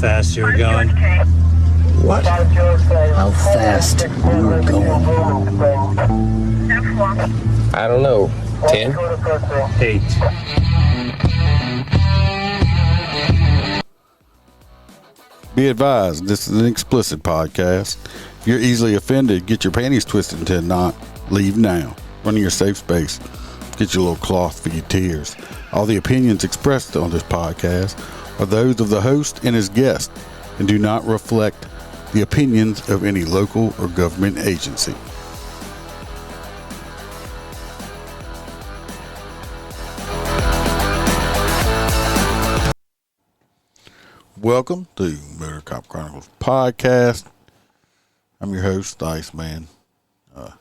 fast you were going? What? How fast you were going? I don't know. 10? 8. Be advised, this is an explicit podcast. If you're easily offended, get your panties twisted into a knot. Leave now. Run to your safe space. Get your little cloth for your tears. All the opinions expressed on this podcast are those of the host and his guest and do not reflect the opinions of any local or government agency. Welcome to Motorcop Chronicles podcast. I'm your host, the Iceman. I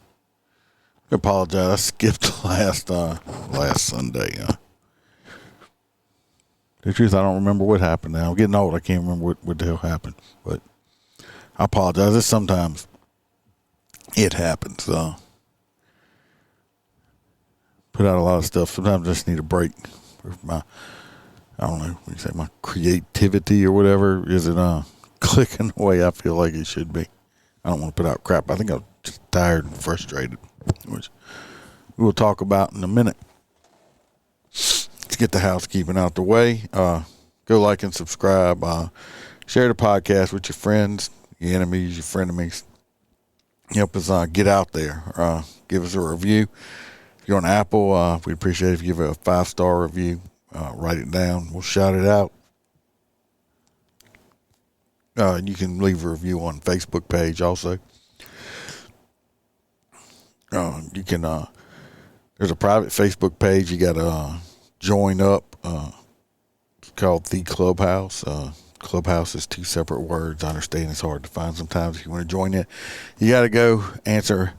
apologize. I skipped last Sunday. The truth, I don't remember what happened now. I'm getting old. I can't remember what the hell happened. But I apologize. Sometimes it happens. Put out a lot of stuff. Sometimes I just need a break. I don't know, what you say, my creativity or whatever isn't clicking the way I feel like it should be. I don't want to put out crap. I think I'm just tired and frustrated, which we'll talk about in a minute. Let's get the housekeeping out the way. Go like and subscribe. Share the podcast with your friends, your enemies, your frenemies. Help us get out there. Give us a review. If you're on Apple, we'd appreciate it if you give it a 5-star review. Write it down. We'll shout it out. You can leave a review on Facebook page also. You can, there's a private Facebook page. You got to join up. It's called The Clubhouse. Clubhouse is 2 separate words. I understand it's hard to find sometimes. If you want to join it, you got to go answer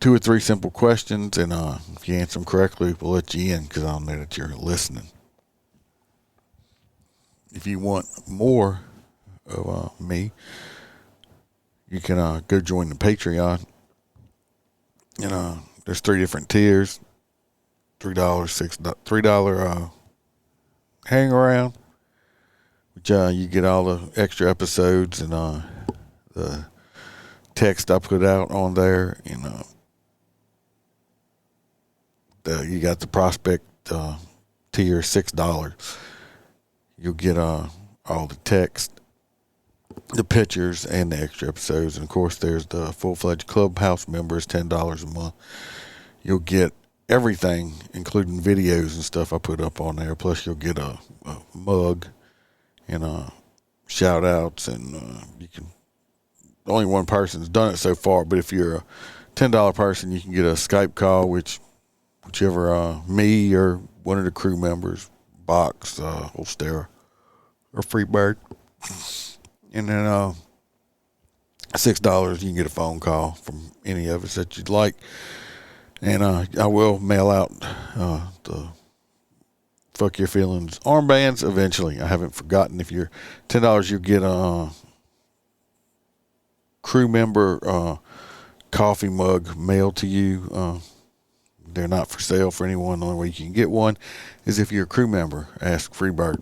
2 or 3 simple questions, and if you answer them correctly, we'll let you in because I'll know that you're listening. If you want more of me, you can go join the Patreon. And there's 3 different tiers: $3, $3 hang around, which you get all the extra episodes and the text I put out on there, and you got the prospect tier, $6. You'll get all the text, the pictures, and the extra episodes. And of course, there's the full-fledged Clubhouse members, $10 a month. You'll get everything, including videos and stuff I put up on there. Plus, you'll get a mug and shout-outs, and you can. Only one person's done it so far, but if you're a $10 person, you can get a Skype call, whichever me or one of the crew members, Box, Holstera, or Freebird. And then $6 you can get a phone call from any of us that you'd like. And I will mail out the Fuck Your Feelings armbands eventually. I haven't forgotten. If you're $10, you'll get a crew member coffee mug mailed to you. They're not for sale for anyone. The only way you can get one is if you're a crew member. Ask Freebird.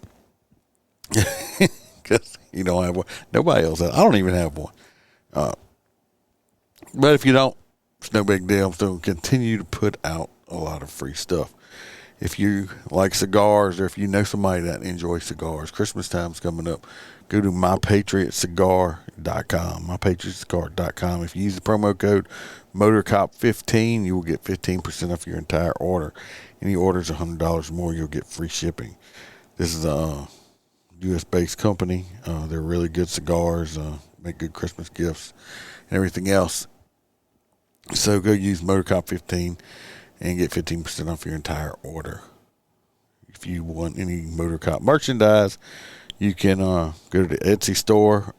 Because you don't have one. Nobody else has. I don't even have one. But if you don't, it's no big deal. I'm still going to continue to put out a lot of free stuff. If you like cigars, or if you know somebody that enjoys cigars, Christmas time's coming up. Go to mypatriotcigar.com. Mypatriotcigar.com. If you use the promo code Motorcop15, you will get 15% off your entire order. Any orders $100 or more, you'll get free shipping. This is a U.S.-based company. They're really good cigars, make good Christmas gifts, and everything else. So go use Motorcop15 and get 15% off your entire order. If you want any Motorcop merchandise, you can go to the Etsy store,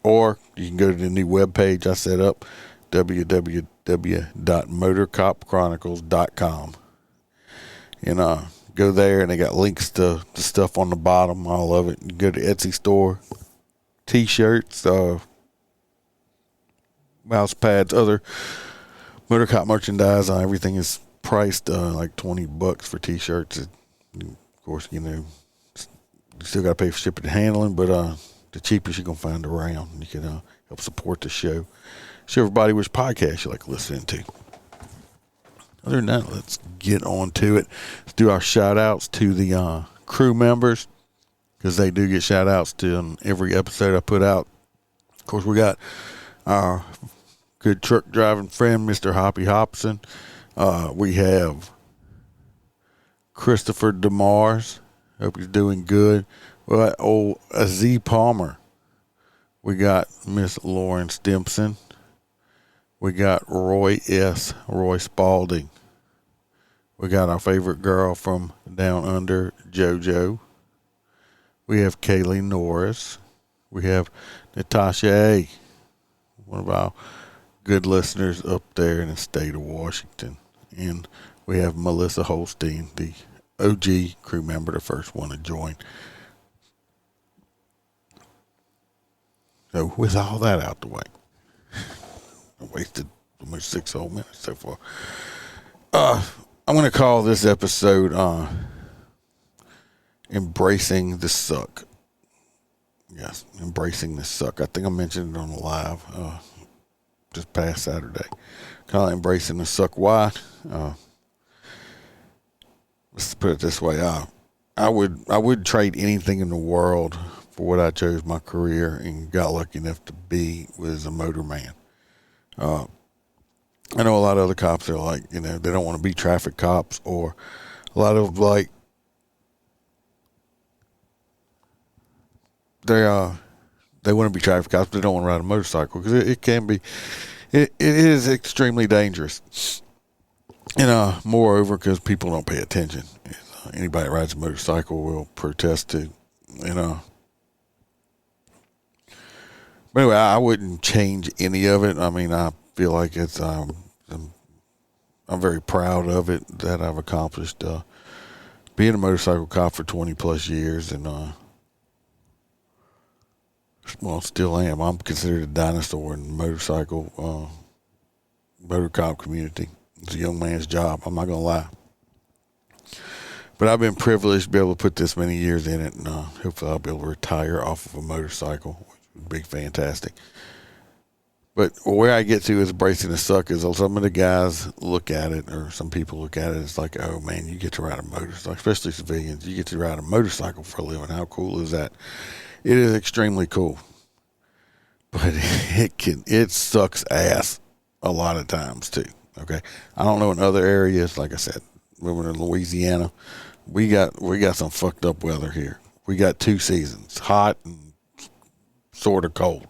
or you can go to the new webpage I set up, www.motorcopchronicles.com. And go there, and they got links to the stuff on the bottom, all of it. You go to the Etsy store, T-shirts, mouse pads, other Motorcop merchandise. Everything is priced like $20 for T-shirts. Of course, you still got to pay for shipping and handling, but the cheapest you're going to find around. You can help support the show. Show everybody which podcast you like listening to. Other than that, let's get on to it. Let's do our shout-outs to the crew members, because they do get shout-outs to every episode I put out. Of course, we got our good truck driving friend, Mr. Hoppy Hobson. We have Christopher DeMars. Hope he's doing good. We got old Z Palmer. We got Miss Lauren Stimpson. We got Roy Spalding. We got our favorite girl from down under, JoJo. We have Kaylee Norris. We have Natasha A., one of our good listeners up there in the state of Washington. And we have Melissa Holstein, the OG crew member, the first one to join. So with all that out the way, I wasted almost 6 whole minutes so far. I'm going to call this episode Embracing the Suck. Yes, Embracing the Suck. I think I mentioned it on the live just past Saturday. Kind of embracing the suck. Why? Let's put it this way. I would trade anything in the world for what I chose my career and got lucky enough to be was a motor man. I know a lot of other cops are like, they don't want to be traffic cops, or a lot of like they want to be traffic cops, but they don't want to ride a motorcycle because it is extremely dangerous. And moreover, because people don't pay attention. Anybody that rides a motorcycle will protest to, But anyway, I wouldn't change any of it. I mean, I feel like it's I'm very proud of it that I've accomplished being a motorcycle cop for 20 plus years, and still am. I'm considered a dinosaur in the motor cop community. It's a young man's job. I'm not gonna lie, but I've been privileged to be able to put this many years in it, and hopefully I'll be able to retire off of a motorcycle, which would be fantastic. But where I get to is embracing the suck is some of the guys look at it, or some people look at it, it's like, oh man, you get to ride a motorcycle, especially civilians, you get to ride a motorcycle for a living. How cool is that? It is extremely cool. But it sucks ass a lot of times too. Okay. I don't know in other areas, like I said, when we're in Louisiana, we got some fucked up weather here. We got 2 seasons, hot and sort of cold.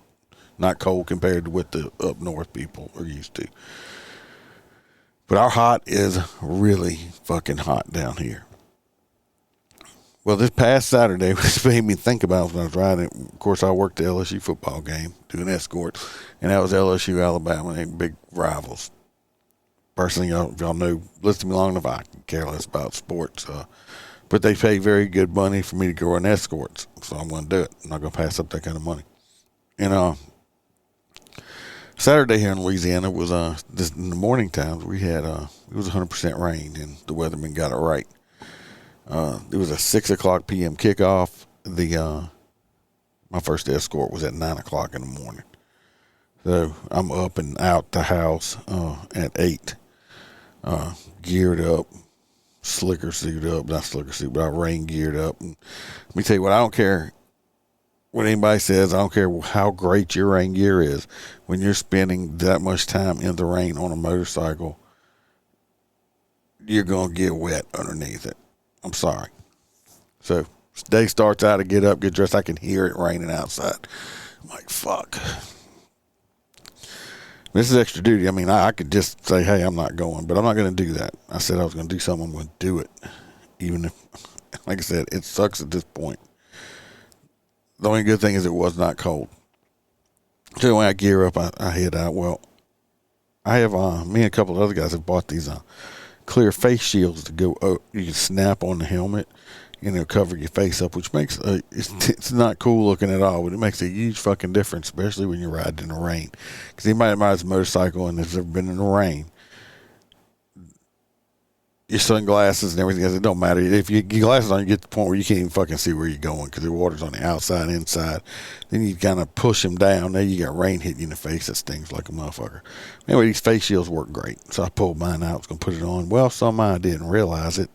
Not cold compared to what the up north people are used to. But our hot is really fucking hot down here. Well, this past Saturday, which made me think about when I was riding, of course, I worked the LSU football game, doing escort, and that was LSU, Alabama, they big rivals. Personally, if y'all know, listen to me long enough, I can care less about sports. But they pay very good money for me to go run escorts, so I'm going to do it. I'm not going to pass up that kind of money. And Saturday here in Louisiana was just in the morning times we had it was 100% rain, and the weatherman got it right. It was a 6:00 p.m. kickoff. My first escort was at 9:00 in the morning, so I'm up and out the house at 8, geared up, not slicker suit, but I rain geared up. And let me tell you what, I don't care what anybody says. I don't care how great your rain gear is. When you're spending that much time in the rain on a motorcycle, you're going to get wet underneath it. I'm sorry. So, day starts out, I get up, get dressed. I can hear it raining outside. I'm like, fuck. This is extra duty. I mean, I could just say, hey, I'm not going, but I'm not going to do that. I said I was going to do something. I'm going to do it. Even if, like I said, it sucks at this point. The only good thing is it was not cold. So when I gear up, I head out. Well, I have, me and a couple of other guys have bought these clear face shields to go up. You can snap on the helmet and it'll cover your face up, which makes, it's not cool looking at all, but it makes a huge fucking difference, especially when you're riding in the rain. Because anybody that rides a motorcycle and has ever been in the rain, your sunglasses and everything. It don't matter. If you get glasses on, you get to the point where you can't even fucking see where you're going because the water's on the outside, inside. Then you kind of push them down. Now you got rain hitting you in the face. That stings like a motherfucker. Anyway, these face shields work great. So I pulled mine out. I was going to put it on. Well, somehow I didn't realize it.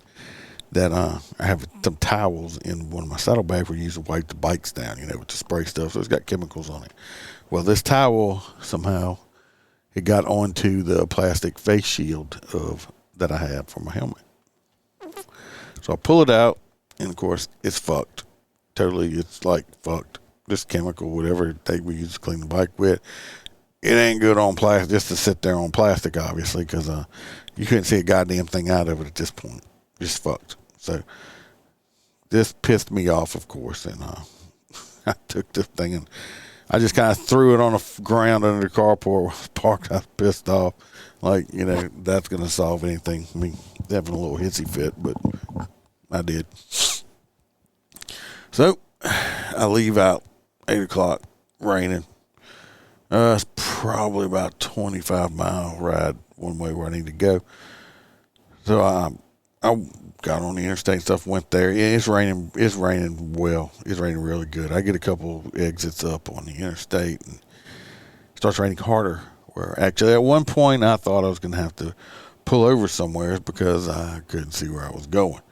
That I have some towels in one of my saddlebags we use to wipe the bikes down, with the spray stuff. So it's got chemicals on it. Well, this towel, somehow, it got onto the plastic face shield that I have for my helmet. So I pull it out, and of course, it's fucked. Totally, it's like fucked. This chemical, whatever we use to clean the bike with, it ain't good on plastic, just to sit there on plastic, obviously, because you couldn't see a goddamn thing out of it at this point. Just fucked. So this pissed me off, of course, and I took this thing and I just kind of threw it on the ground under the carport. Was parked. I was pissed off. Like, that's going to solve anything. I mean, having a little hissy fit, but I did. So I leave out 8 o'clock, raining. It's probably about 25-mile ride one way where I need to go. So I got on the interstate and stuff, went there. Yeah, it's raining well. It's raining really good. I get a couple exits up on the interstate and it starts raining harder. Where actually at one point I thought I was going to have to pull over somewhere because I couldn't see where I was going.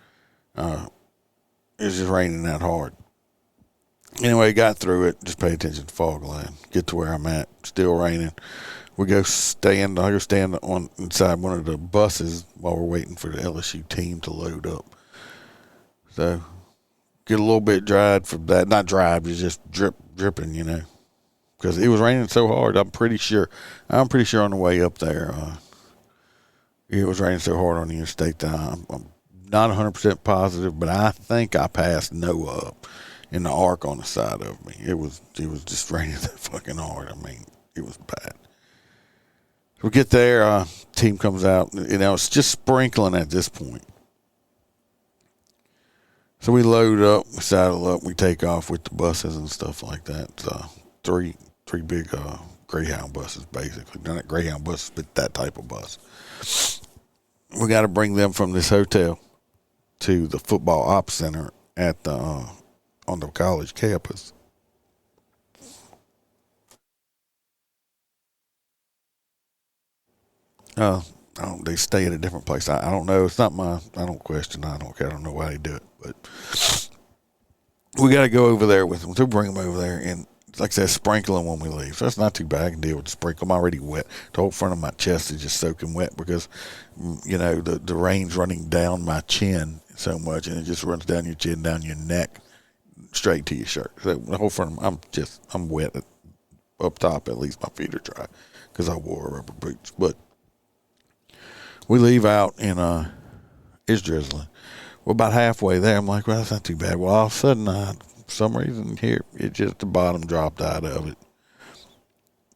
It's just raining that hard. Anyway, got through it. Just pay attention to fog line. Get to where I'm at. Still raining. I go stand on inside one of the buses while we're waiting for the LSU team to load up. So get a little bit dried from that. Not dried, but just dripping, because it was raining so hard. I'm pretty sure on the way up there, it was raining so hard on the interstate that I'm not 100% positive, but I think I passed Noah up in the arc on the side of me. It was just raining that fucking hard. I mean, it was bad. We get there, team comes out, it's just sprinkling at this point. So we load up, we saddle up, we take off with the buses and stuff like that. Three big Greyhound buses, basically. Not Greyhound buses, but that type of bus. We got to bring them from this hotel to the football ops center at on the college campus. They stay at a different place. I don't know. It's not I don't question. I don't care. I don't know why they do it, but we got to go over there with them. To bring them over there, and like I said, sprinkling when we leave. So that's not too bad. I can deal with the sprinkle. I'm already wet. The whole front of my chest is just soaking wet because, the rain's running down my chin so much, and it just runs down your chin, down your neck, straight to your shirt. So the whole front of I'm wet up top. At least my feet are dry because I wore rubber boots, but. We leave out and it's drizzling. We're about halfway there. I'm like, well, that's not too bad. Well, all of a sudden, for some reason here, it just the bottom dropped out of it.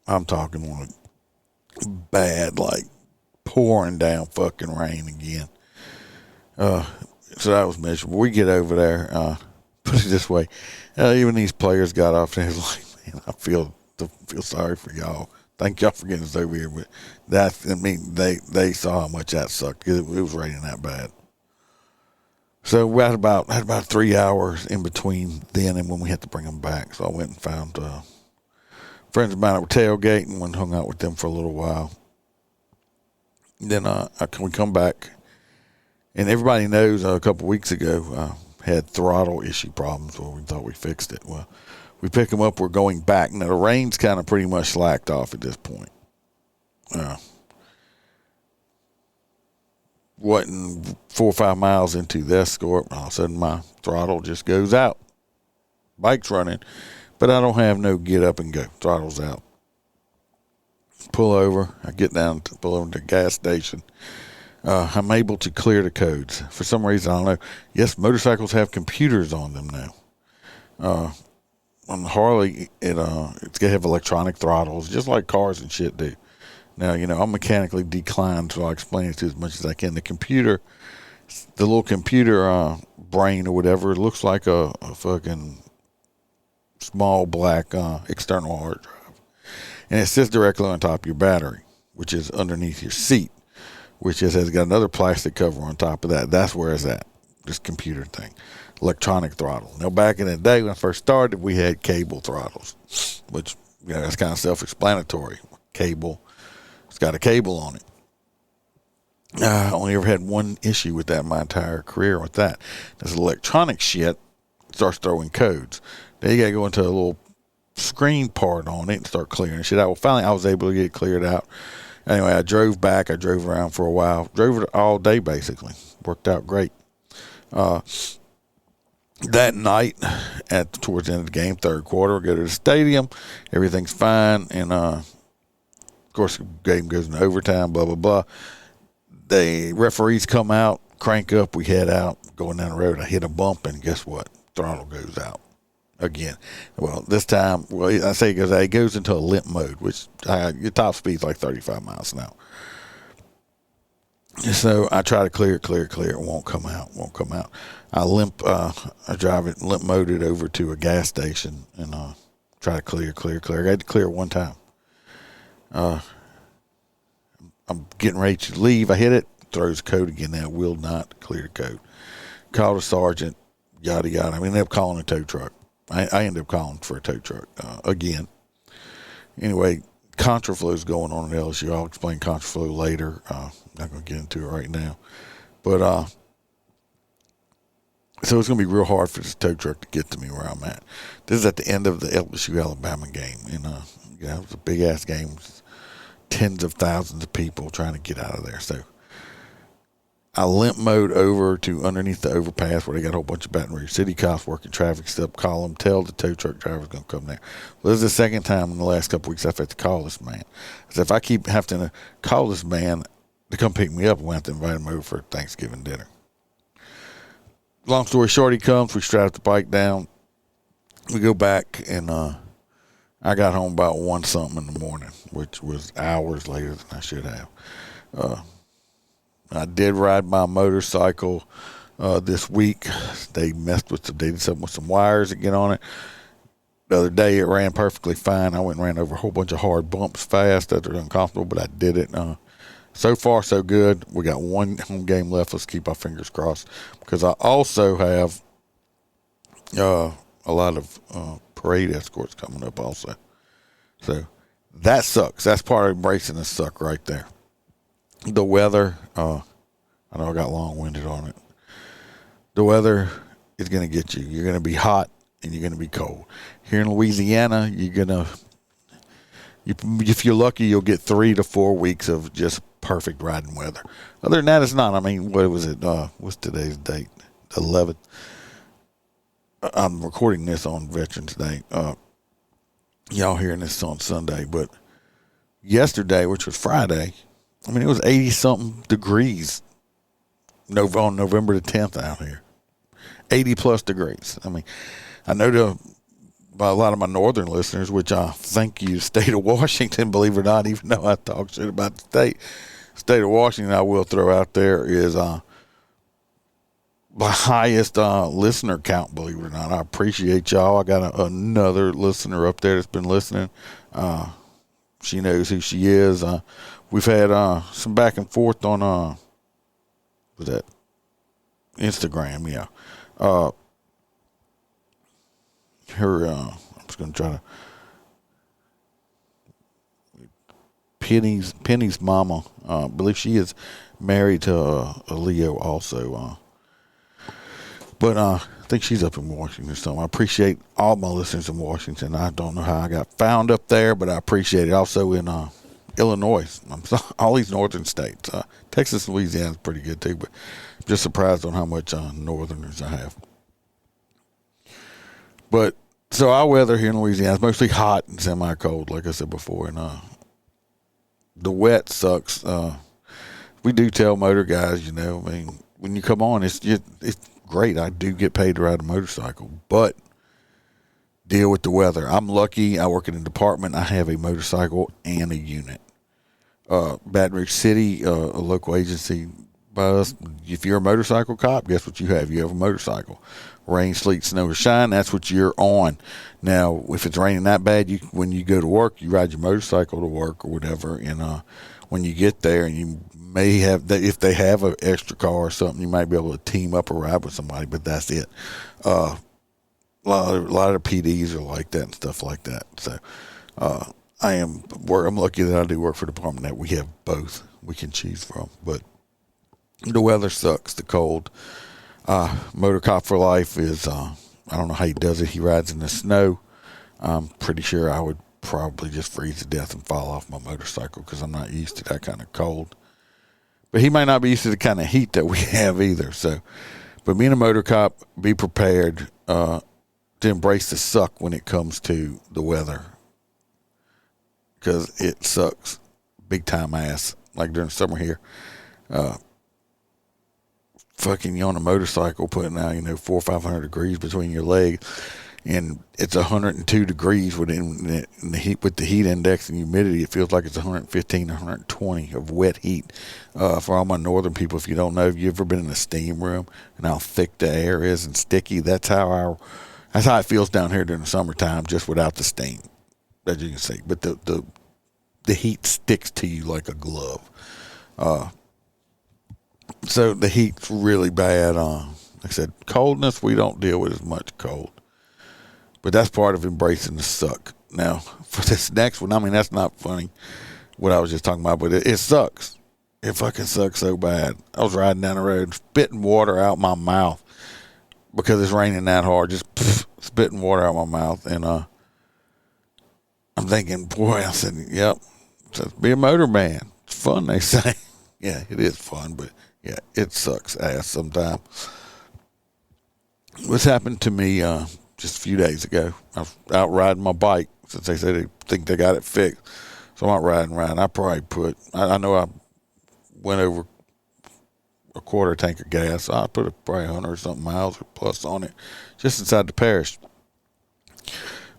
I'm talking on a bad, like pouring down fucking rain again. So that was miserable. We get over there. Put it this way, even these players got off and was like, man, I feel sorry for y'all. Thank y'all for getting us over here, but they saw how much that sucked. It was raining that bad. So we had about 3 hours in between then and when we had to bring them back. So I went and found friends of mine that were tailgating and went and hung out with them for a little while. Then we come back, and everybody knows a couple weeks ago had throttle issue problems where we thought we fixed it. Well, we pick them up, we're going back. Now, the rain's kind of pretty much slacked off at this point. Wasn't 4 or 5 miles into the escort, all of a sudden my throttle just goes out. Bike's running, but I don't have no get up and go. Throttle's out. Pull over. I get down to pull over to the gas station. I'm able to clear the codes. For some reason, I don't know. Yes, motorcycles have computers on them now. On the Harley, it's going to have electronic throttles, just like cars and shit do. Now, I'm mechanically declined, so I'll explain it to you as much as I can. The little computer brain or whatever, it looks like a fucking small black external hard drive. And it sits directly on top of your battery, which is underneath your seat. which has got another plastic cover on top of that. That's where it's at. This computer thing, electronic throttle. Now, back in the day when I first started, we had cable throttles, which that's kind of self-explanatory. Cable, it's got a cable on it. I only ever had one issue with that in my entire career with that. This electronic shit starts throwing codes. Then you got to go into a little screen part on it and start clearing shit out. Well, finally, I was able to get it cleared out. Anyway, I drove back. I drove around for a while. Drove it all day, basically. Worked out great. That night, towards the end of the game, third quarter, we go to the stadium. Everything's fine. And, of course, the game goes into overtime, blah, blah, blah. The referees come out, crank up. We head out, going down the road. I hit a bump, and guess what? Throttle goes out again. Well, this time, I say it goes into a limp mode, which your top speed's like 35 miles an hour. So I try to clear it. It won't come out. I drive it, limp mode it over to a gas station and try to clear. I had to clear it one time. I'm getting ready to leave. I hit it, throws code again. Now will not clear the code. Called a sergeant, yada yada. I ended up calling a tow truck. I ended up calling for a tow truck again. Anyway, contraflow is going on at LSU. I'll explain contraflow later. Not going to get into it right now. But so it's going to be real hard for this tow truck to get to me where I'm at. This is at the end of the LSU Alabama game. And it was a big ass game. Tens of thousands of people trying to get out of there. So I limp mode over to underneath the overpass where they got a whole bunch of Baton Rouge City cops working traffic stop. Call them, tell the tow truck driver's going to come there. Well, this is the second time in the last couple of weeks I've had to call this man. So if I keep having to call this man to come pick me up, we'll have to invite him over for Thanksgiving dinner. Long story short, he comes. We strap the bike down. We go back, and I got home about 1 something in the morning, which was hours later than I should have. I did ride my motorcycle this week. They did something with some wires that get on it. The other day it ran perfectly fine. I went and ran over a whole bunch of hard bumps fast that are uncomfortable, but I did it. So far, so good. We got one home game left. Let's keep our fingers crossed, because I also have a lot of parade escorts coming up also. So that sucks. That's part of embracing the suck right there. The weather, I know I got long-winded on it. The weather is going to get you. You're going to be hot and you're going to be cold. Here in Louisiana, if you're lucky, you'll get 3 to 4 weeks of just perfect riding weather. Other than that, it's not. I mean, what was it? What's today's date? 11th. I'm recording this on Veterans Day. Y'all hearing this on Sunday, but yesterday, which was Friday, I mean, it was 80-something degrees on November the 10th out here. 80-plus degrees. I mean, I know by a lot of my northern listeners, which I thank you, state of Washington, believe it or not, even though I talk shit about the state of Washington, I will throw out there is the highest listener count, believe it or not. I appreciate y'all. I got another listener up there that's been listening. She knows who she is. We've had some back and forth on was that Instagram, yeah. I'm just gonna try to Penny's mama. I believe she is married to a Leo also. But I think she's up in Washington or something. I appreciate all my listeners in Washington. I don't know how I got found up there, but I appreciate it. Also in Illinois, all these northern states. Texas and Louisiana is pretty good too, but I'm just surprised on how much northerners I have. But so our weather here in Louisiana is mostly hot and semi-cold, like I said before, and the wet sucks. We do tell motor guys, I mean, when you come on, it's great. I do get paid to ride a motorcycle, but deal with the weather. I'm lucky. I work in a department. I have a motorcycle and a unit. Baton Rouge City, a local agency by us. If you're a motorcycle cop, guess what you have? You have a motorcycle. rain, sleet, snow, or shine, that's what you're on. Now, if it's raining that bad, when you go to work, you ride your motorcycle to work or whatever, and when you get there, and you may have, if they have an extra car or something, you might be able to team up or ride with somebody, but that's it. A lot of PDs are like that and stuff like that. So I'm lucky that I do work for the department that we have both we can choose from. But the weather sucks, the cold. Motorcop for life is, I don't know how he does it. He rides in the snow. I'm pretty sure I would probably just freeze to death and fall off my motorcycle because I'm not used to that kind of cold. But he might not be used to the kind of heat that we have either. So, but being a motorcop, be prepared to embrace the suck when it comes to the weather, because it sucks big time ass. Like during summer here, fucking you on a motorcycle putting out 400 or 500 degrees between your legs, and it's 102 degrees within the heat, with the heat index and humidity. It feels like it's 115 or 120 of wet heat. For all my northern people, if you don't know, if you've ever been in a steam room and how thick the air is and sticky, that's how it feels down here during the summertime, just without the steam, as you can see. But the heat sticks to you like a glove. So the heat's really bad. Like I said, coldness, we don't deal with as much cold. But that's part of embracing the suck. Now, for this next one, I mean, that's not funny, what I was just talking about, but it sucks. It fucking sucks so bad. I was riding down the road, spitting water out my mouth because it's raining that hard, just spitting water out my mouth. And I'm thinking, boy, I said, yep, says, be a motor man. It's fun, they say. Yeah, it is fun, but yeah, it sucks ass sometimes. What's happened to me just a few days ago, I was out riding my bike, since they said they think they got it fixed. So I'm out riding. I probably I know I went over a quarter tank of gas. So I put probably 100 or something miles or plus on it, just inside the parish.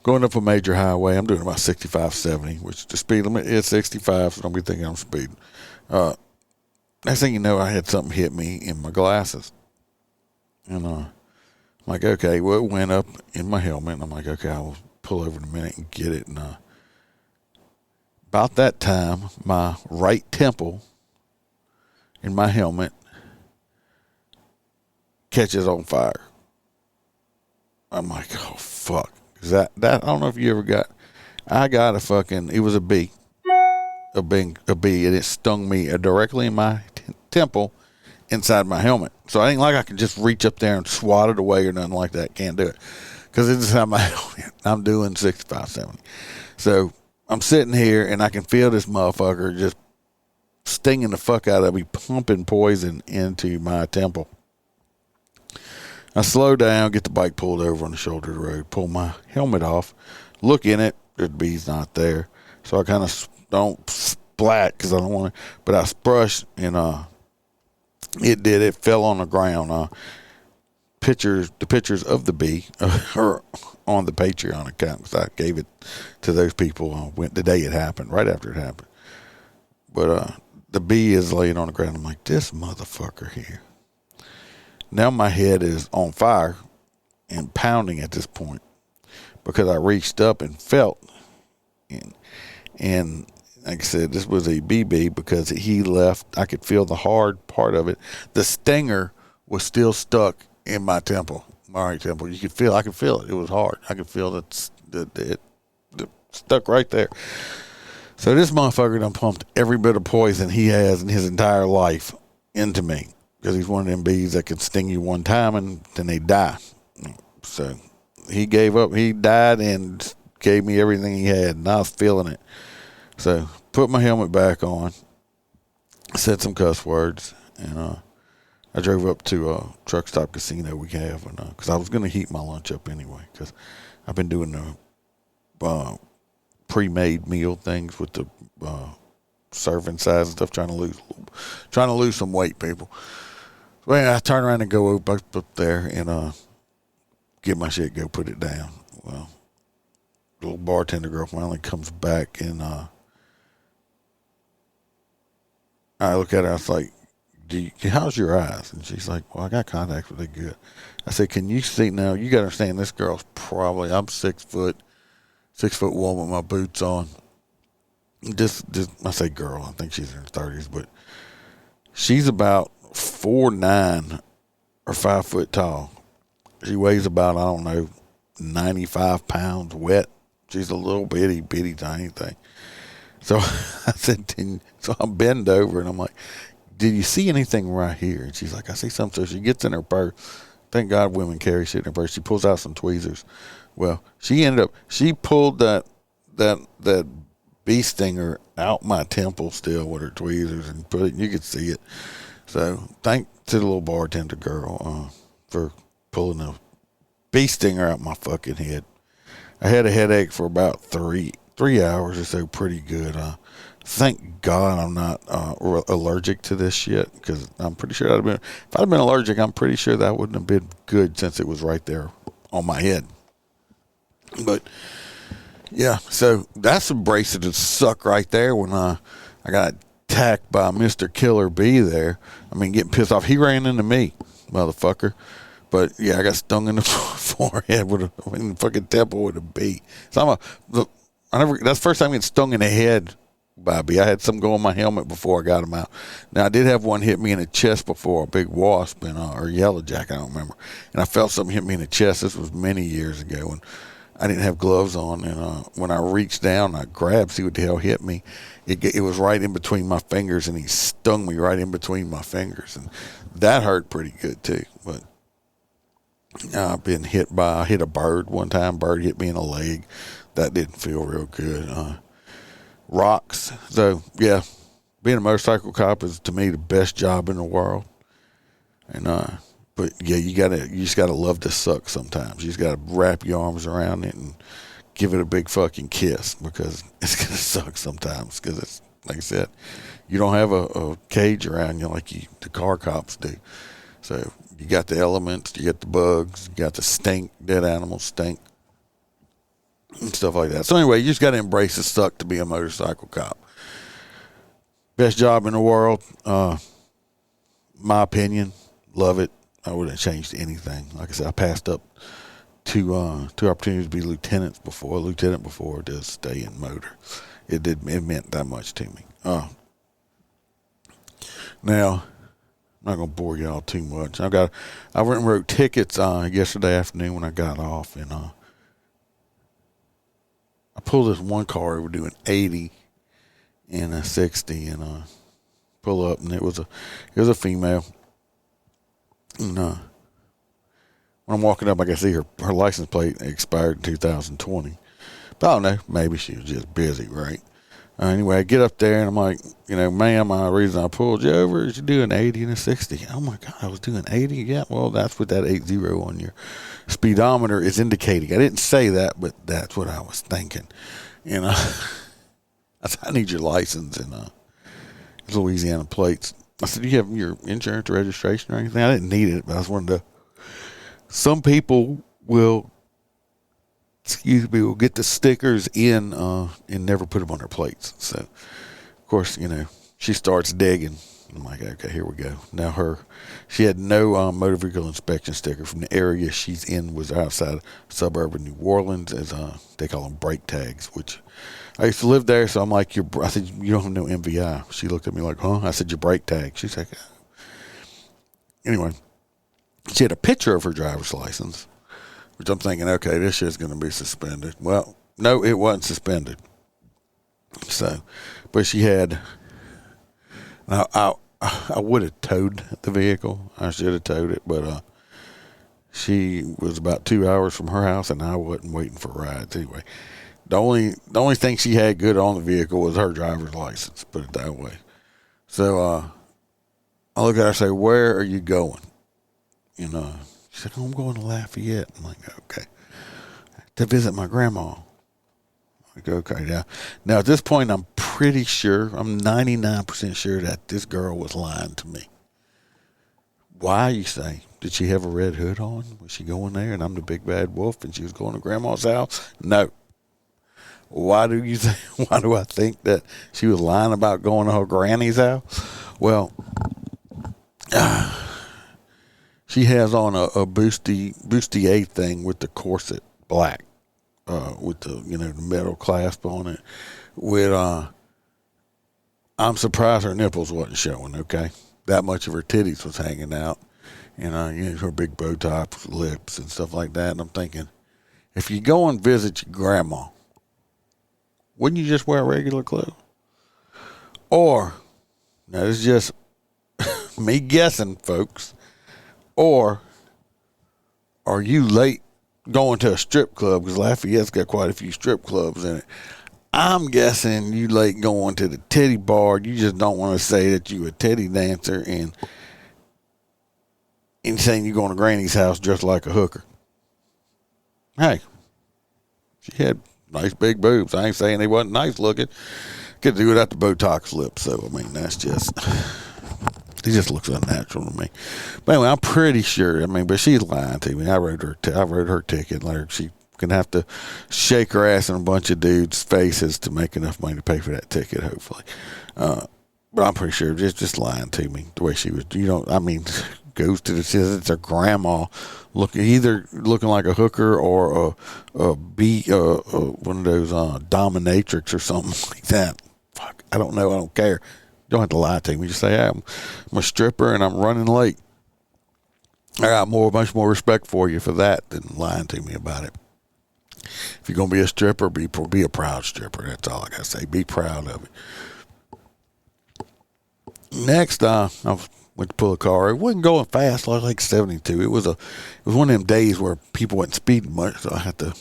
Going up a major highway, I'm doing about 65, 70, which the speed limit is 65, so don't be thinking I'm speeding. Next thing you know, I had something hit me in my glasses. And I'm like, okay, well, it went up in my helmet. And I'm like, okay, I'll pull over in a minute and get it. And about that time, my right temple in my helmet catches on fire. I'm like, oh, fuck. That I don't know if you ever I got it was a bee, and it stung me directly in my temple inside my helmet. So I ain't like I can just reach up there and swat it away or nothing like that. Can't do it because it's inside my helmet. I'm doing 65, 70. So I'm sitting here and I can feel this motherfucker just stinging the fuck out of me, pumping poison into my temple. I slow down, get the bike pulled over on the shoulder of the road, pull my helmet off, look in it, the bee's not there. So I kind of don't splat because I don't want to, but I sprush and it fell on the ground. The pictures of the bee are on the Patreon account because I gave it to those people the day it happened, right after it happened. But the bee is laying on the ground. I'm like, this motherfucker here. Now my head is on fire and pounding at this point because I reached up and felt. And like I said, this was a BB because he left. I could feel the hard part of it. The stinger was still stuck in my temple, my right temple. I could feel it. It was hard. I could feel it stuck right there. So this motherfucker done pumped every bit of poison he has in his entire life into me. Because he's one of them bees that can sting you one time and then they die. So he gave up. He died and gave me everything he had, and I was feeling it. So put my helmet back on, said some cuss words, and I drove up to a truck stop casino we have, because I was going to heat my lunch up anyway, because I've been doing the pre-made meal things with the serving size and stuff, trying to lose some weight, people. Well, I turn around and go up there and get my shit, go put it down. Well, the little bartender girl finally comes back and I look at her. I was like, how's your eyes? And she's like, well, I got contacts, but they're good. I said, can you see now? You got to understand, this girl's probably, I'm 6'1" with my boots on. Just I say girl, I think she's in her 30s, but she's about 4'9" or 5 foot tall. She weighs about, I don't know, 95 pounds wet. She's a little bitty tiny thing. So I said, so I bend over and I'm like, did you see anything right here? And she's like, I see something. So she gets in her purse. Thank God women carry shit in her purse. She pulls out some tweezers. Well, she pulled that bee stinger out my temple still with her tweezers and put it, and you could see it. So thank to the little bartender girl for pulling the bee stinger out my fucking head. I had a headache for about three hours or so, pretty good. Thank God I'm not allergic to this shit, because I'm pretty sure if I'd have been allergic, I'm pretty sure that wouldn't have been good since it was right there on my head. But yeah, so that's a bracelet that suck right there when I got attacked by Mr. Killer Bee there. I mean, getting pissed off. He ran into me, motherfucker. But yeah, I got stung in the forehead with the fucking temple with a bee. So that's the first time I get stung in the head by a bee. I had some go on my helmet before I got them out. Now I did have one hit me in the chest before, a big wasp or yellow jack, I don't remember. And I felt something hit me in the chest. This was many years ago when I didn't have gloves on, and when I reached down, I grabbed, see what the hell hit me. It was right in between my fingers, and he stung me right in between my fingers, and that hurt pretty good too. But I've been hit a bird one time. Bird hit me in the leg. That didn't feel real good. Rocks. So yeah, being a motorcycle cop is to me the best job in the world. And but yeah, you just gotta love to suck sometimes. You just gotta wrap your arms around it and give it a big fucking kiss, because it's gonna suck sometimes. Because it's like I said, you don't have a cage around you like the car cops do. So you got the elements, you got the bugs, you got the stink, dead animals stink, and stuff like that. So anyway, you just got to embrace the suck to be a motorcycle cop. Best job in the world. My opinion, love it. I wouldn't have changed anything. Like I said, I passed up two opportunities to be lieutenant before to stay in motor. It meant that much to me. Now, I'm not gonna bore y'all too much. I went and wrote tickets yesterday afternoon when I got off, and I pulled this one car over doing 80 and a 60, and pull up, and it was a female, and when I'm walking up, I can see her license plate expired in 2020, but I don't know, maybe she was just busy, right? Anyway, I get up there and I'm like, ma'am, the reason I pulled you over is you're doing 80 and a 60. Oh my God, I was doing 80? Yeah, well, that's what that 80 on your speedometer is indicating. I didn't say that, but that's what I was thinking. And I said, I need your license and Louisiana plates. I said, do you have your insurance or registration or anything? I didn't need it, but I just wanted to. Some people will get the stickers in and never put them on their plates. So, of course, she starts digging. I'm like, okay, here we go. Now she had no motor vehicle inspection sticker from the area she's in, was outside suburb of New Orleans, as they call them brake tags, which I used to live there. So I'm like, I said, you don't have no MVI. She looked at me like, huh? I said, your brake tag. She's like, anyway, she had a picture of her driver's license, which I'm thinking, okay, this shit's going to be suspended. Well, no, it wasn't suspended. So, but she had, I would have towed the vehicle. I should have towed it, but she was about 2 hours from her house, and I wasn't waiting for rides anyway. The only thing she had good on the vehicle was her driver's license, put it that way. So I look at her and say, where are you going? She said, oh, I'm going to Lafayette. I'm like, okay. To visit my grandma. I'm like, okay, now at this point, I'm pretty sure, I'm 99% sure that this girl was lying to me. Why, you say? Did she have a red hood on? Was she going there and I'm the big bad wolf and she was going to grandma's house? No. Why do I think that she was lying about going to her granny's house? Well, She has on a bustier thing with the corset black, with the the metal clasp on it. With I'm surprised her nipples wasn't showing. Okay, that much of her titties was hanging out, and her big Botox lips and stuff like that. And I'm thinking, if you go and visit your grandma, wouldn't you just wear regular clothes? Or now this is just me guessing, folks. Or are you late going to a strip club? Because Lafayette's got quite a few strip clubs in it. I'm guessing you late going to the titty bar. You just don't want to say that you a titty dancer and saying you're going to Granny's house dressed like a hooker. Hey, she had nice big boobs. I ain't saying they wasn't nice looking. Could do it at the Botox lips. So, I mean, that's just... He just looks unnatural to me. But anyway, I'm pretty sure. I mean, but she's lying to me. I wrote her ticket. Like she can have to shake her ass in a bunch of dudes' faces to make enough money to pay for that ticket. Hopefully, but I'm pretty sure just lying to me the way she was. I mean, goes to it's her grandma either looking like a hooker or one of those dominatrix or something like that. Fuck, I don't know. I don't care. Don't have to lie to me. Just say, hey, I'm a stripper and I'm running late. I got much more respect for you for that than lying to me about it. If you're gonna be a stripper, be a proud stripper. That's all I gotta say. Be proud of it. Next, I went to pull a car. It wasn't going fast. Like 72. It was one of them days where people wasn't speeding much. So I had to,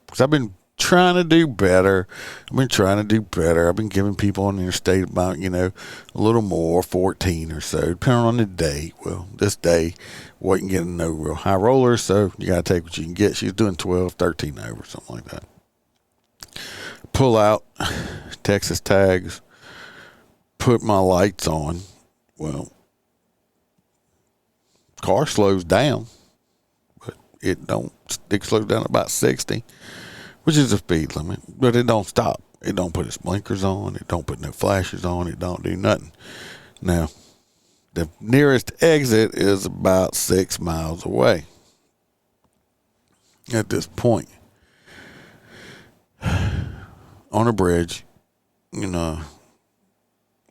because I've been trying to do better. I've been giving people on the interstate about, a little more, 14 or so, depending on the day. Well, this day wasn't getting no real high rollers, so you got to take what you can get. She's doing 12, 13 over, something like that. Pull out, Texas tags, put my lights on. Well, car slows down, but it slows down about 60. Which is the speed limit, but it don't stop. It don't put its blinkers on. It don't put no flashes on. It don't do nothing. Now, the nearest exit is about 6 miles away at this point. On a bridge, I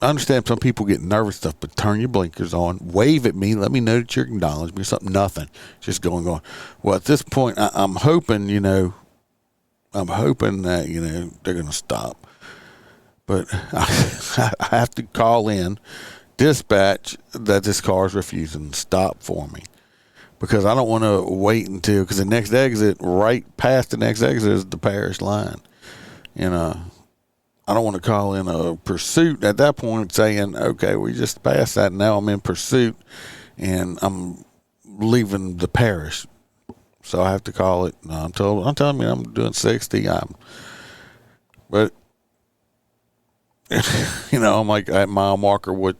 understand some people get nervous stuff, but turn your blinkers on, wave at me, let me know that you're acknowledging me, something, nothing. Just going. Well, at this point, I'm hoping, that, they're going to stop. But I have to call in dispatch that this car is refusing to stop for me. Because I don't want to wait because the next exit, right past the next exit, is the parish line. I don't want to call in a pursuit at that point saying, okay, we just passed that. Now I'm in pursuit and I'm leaving the parish. So I have to call it. I'm telling me I'm doing 60. But I'm like at mile marker with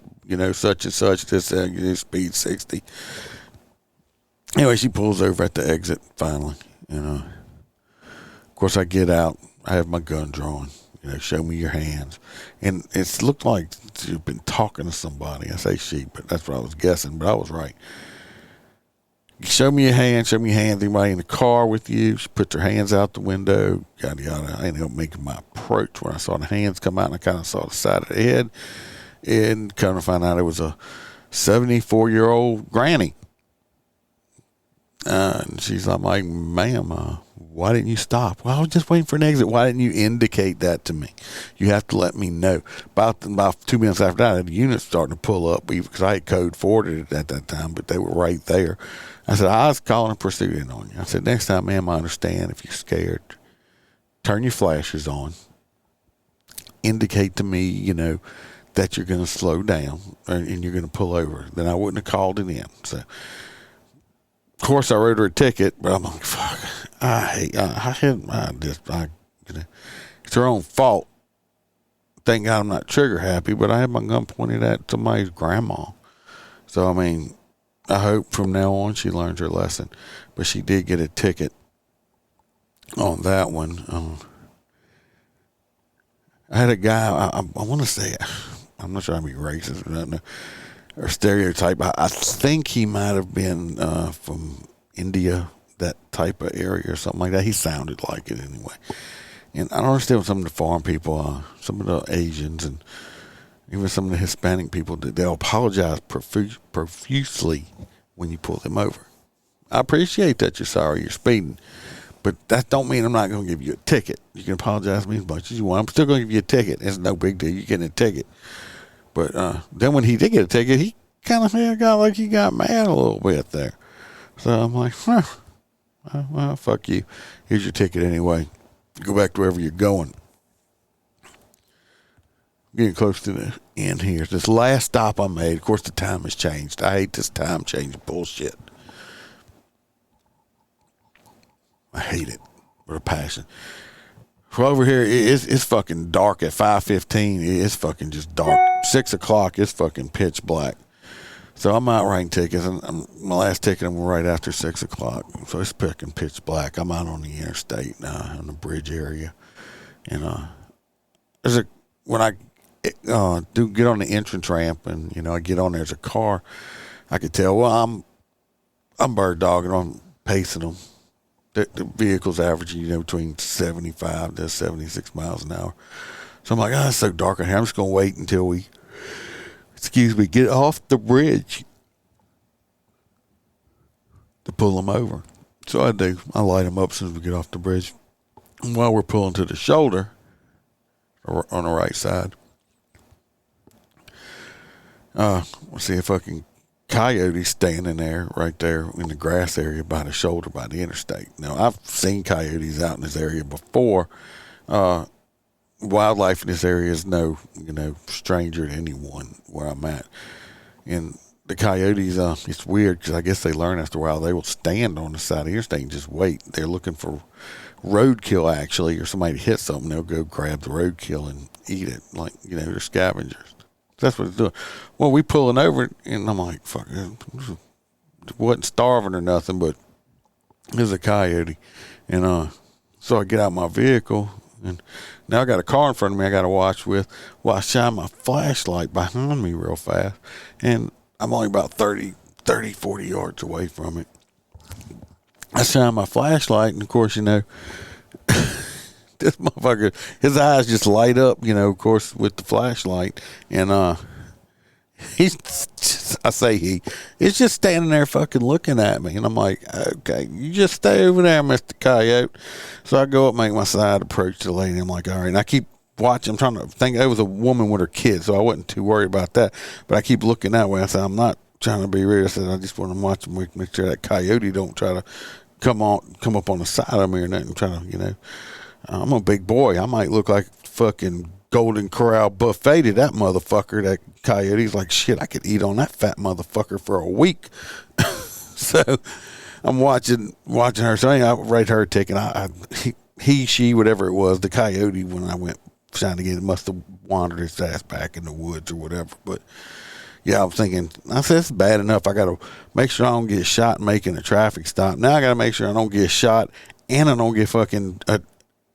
such and such. This speed 60. Anyway, she pulls over at the exit finally. Of course, I get out. I have my gun drawn. Show me your hands. And it's looked like she's been talking to somebody. I say she, but that's what I was guessing. But I was right. Show me your hands. Anybody in the car with you? She puts her hands out the window. Yada, yada. I ended up making my approach when I saw the hands come out, and I kind of saw the side of the head. And come to find out it was a 74-year-old granny. And she's like, ma'am, why didn't you stop? Well, I was just waiting for an exit. Why didn't you indicate that to me? You have to let me know. About 2 minutes after that, the unit starting to pull up because I had code forwarded it at that time, but they were right there. I said, I was calling a pursuit in on you. I said, next time, ma'am, I understand if you're scared. Turn your flashes on. Indicate to me, that you're going to slow down and you're going to pull over. Then I wouldn't have called it in. So, of course, I wrote her a ticket, but I'm like, fuck. It's her own fault. Thank God I'm not trigger happy, but I had my gun pointed at somebody's grandma. So, I mean, I hope from now on she learns her lesson. But she did get a ticket on that one. I had a guy, I want to say, I'm not trying to be racist or nothing. or stereotype. I think he might have been from India, that type of area or something like that. He sounded like it anyway. And I don't understand what some of the foreign people, some of the Asians and even some of the Hispanic people, they'll apologize profusely when you pull them over. I appreciate that you're sorry you're speeding, but that don't mean I'm not going to give you a ticket. You can apologize to me as much as you want. I'm still going to give you a ticket. It's no big deal. You're getting a ticket. But then when he did get a ticket, he kind of got like he got mad a little bit there. So I'm like, well, fuck you. Here's your ticket anyway. Go back to wherever you're going. Getting close to the end here. This last stop I made, of course, the time has changed. I hate this time change bullshit. I hate it with a passion. Well, over here, it's fucking dark at 5:15. It's fucking just dark. 6 o'clock, it's fucking pitch black. So I'm out writing tickets, and my last ticket I'm right after 6 o'clock. So it's fucking pitch black. I'm out on the interstate now, in the bridge area, and when I do get on the entrance ramp, and I get on there's a car, I could tell. Well, I'm bird dogging. I'm pacing them. The vehicle's averaging, between 75 to 76 miles an hour. So I'm like, it's so dark in here. I'm just going to wait until we, get off the bridge to pull them over. So I do. I light them up as soon as we get off the bridge. And while we're pulling to the shoulder, or on the right side, we'll see a fucking coyote standing there, right there in the grass area by the shoulder by the interstate. Now, I've seen coyotes out in this area before. Wildlife in this area is no, stranger to anyone where I'm at. And the coyotes, it's weird because I guess they learn after a while they will stand on the side of the interstate and just wait. They're looking for roadkill, actually, or somebody hit something. They'll go grab the roadkill and eat it, like, they're scavengers. That's what it's doing. Well, we pulling over, and I'm like, fuck, it wasn't starving or nothing, but it was a coyote. And so I get out my vehicle, and now I got a car in front of me I got to watch with. Well, I shine my flashlight behind me real fast, and I'm only about 40 yards away from it. I shine my flashlight, and of course, this motherfucker, his eyes just light up, of course, with the flashlight. And he's just standing there fucking looking at me. And I'm like, okay, you just stay over there, Mr. Coyote. So I go up, make my side approach to the lady. I'm like, all right. And I keep watching. I'm trying to think. It was a woman with her kids, so I wasn't too worried about that. But I keep looking that way. I said, I'm not trying to be rude. I said, I just want to watch him, make sure that coyote don't try to come up on the side of me or nothing. Try to, I'm a big boy. I might look like fucking Golden Corral buffet to that motherfucker. That coyote's like, shit, I could eat on that fat motherfucker for a week. So I'm watching her. So I rate her a ticket. She, whatever it was, the coyote, when I went trying to get it, must have wandered his ass back in the woods or whatever. But yeah, I'm thinking, I said, it's bad enough. I got to make sure I don't get shot making a traffic stop. Now I got to make sure I don't get shot and I don't get fucking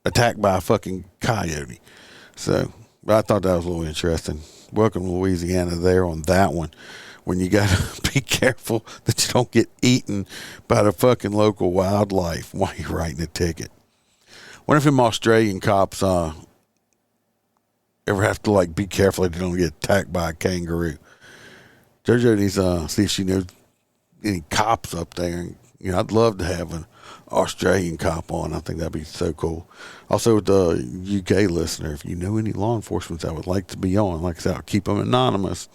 attacked by a fucking coyote. So, but I thought that was a little interesting. Welcome to Louisiana there on that one, when you got to be careful that you don't get eaten by the fucking local wildlife while you're writing a ticket. Wonder if them Australian cops ever have to be careful that they don't get attacked by a kangaroo. JoJo needs to see if she knows any cops up there. I'd love to have an Australian cop on. I think that'd be so cool. Also, with the UK listener, if you know any law enforcement that would like to be on, like I said, I'll keep them anonymous,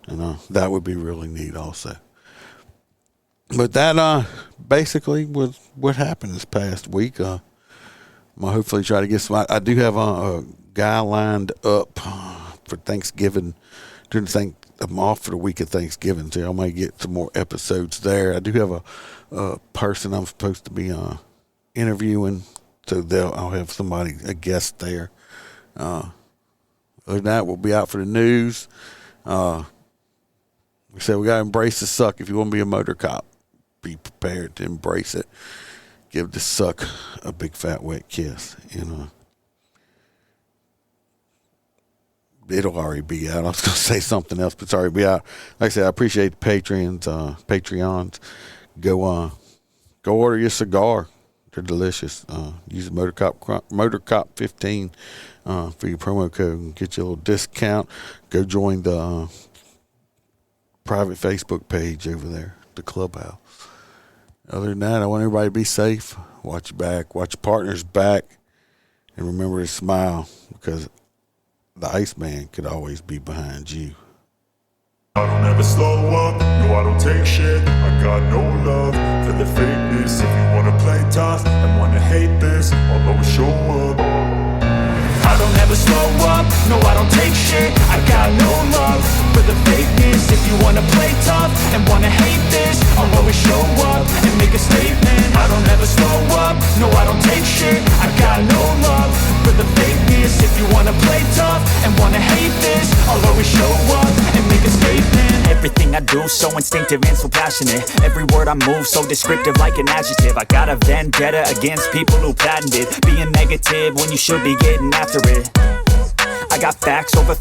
and that would be really neat also. But that basically was what happened this past week. I'm gonna hopefully try to get some. I do have a guy lined up for Thanksgiving. I'm off for the week of Thanksgiving, so I might get some more episodes there. I do have a person I'm supposed to be interviewing, so I'll have a guest there. Other than that, we'll be out for the news. We said we gotta embrace the suck. If you want to be a motor cop, be prepared to embrace it. Give the suck a big fat wet kiss, it'll already be out. I was going to say something else, but it's already be out. Like I said, I appreciate the Patreons. Go order your cigar. They're delicious. Use Motorcop 15 for your promo code and get you a little discount. Go join the private Facebook page over there, the Clubhouse. Other than that, I want everybody to be safe. Watch your back. Watch your partner's back. And remember to smile, because the Iceman could always be behind you. I don't ever slow up, no I don't take shit. I got no love for the fakeness. If you wanna play tough and wanna hate this, I'll always show up. I don't ever slow up, no I don't take shit. I got no love for the fakeness. If you wanna play tough and wanna hate this, I'll always show up and make a statement. I don't ever slow up, no I don't take shit. I got no love for the fakeness. If you wanna play tough and wanna hate this, I'll always show up and make a statement. Everything I do so instinctive and so passionate. Every word I move so descriptive like an adjective. I got a vendetta against people who patented being negative when you should be getting after it. I got facts over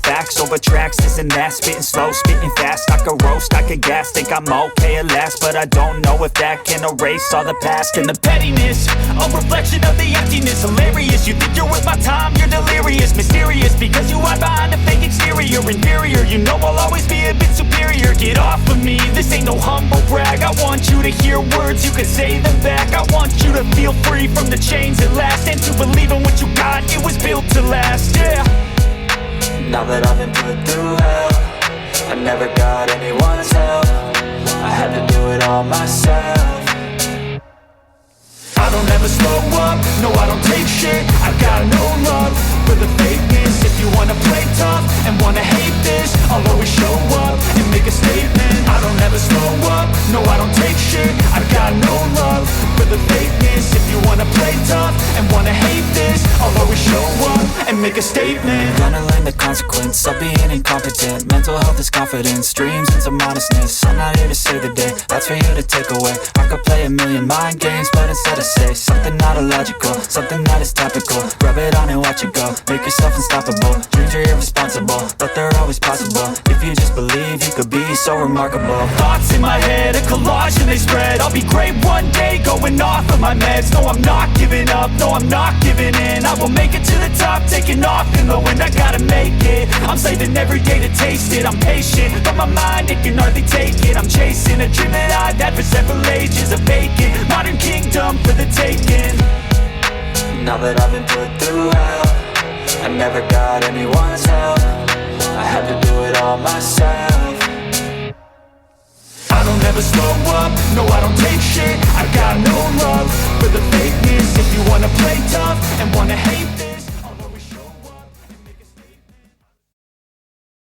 tracks, this and that. Spitting slow, spitting fast. I could roast, I could gas. Think I'm okay at last, but I don't know if that can erase all the past. And the pettiness, a reflection of the emptiness. Hilarious, you think you're worth my time, you're delirious. Mysterious, because you hide behind a fake exterior. Inferior, you know I'll always be a bit superior. Get off of me, this ain't no humble brag. I want you to hear words, you can say them back. I want you to feel free from the chains at last, and to believe in what you got, it was built to last, yeah. Now that I've been put through hell, I never got anyone's help. I had to do it all myself. I don't ever slow up, no I don't take shit. I got no love for the fakeness. If you wanna play tough and wanna hate this, I'll always show up and make a statement. I don't ever slow up, no I don't take shit. I got no love for the fakeness. If you wanna play tough and wanna hate this, I'll always show up and make a statement. Gonna learn the consequence of being incompetent. Mental health is confidence, dreams and some modestness. I'm not here to save the day, that's for you to take away. I could play a million mind games, but instead I say something not illogical, something that is topical. Rub it on and watch it go, make yourself unstoppable. Dreams are irresponsible, but they're always possible. If you just believe, you could be so remarkable. Thoughts in my head, a collage and they spread. I'll be great one day, going off of my meds. No, I'm not giving up, no, I'm not giving in. I will make it to the top, taking off in the wind. I gotta make it, I'm saving every day to taste it. I'm patient, but my mind, it can hardly take it. I'm chasing a dream that I've had for several ages. A vacant, modern kingdom for the taking. Now that I've been put through hell, I never got anyone's help. I had to do it all myself. I don't ever slow up, no I don't take shit. I got no love for the fakeness. If you wanna play tough and wanna hate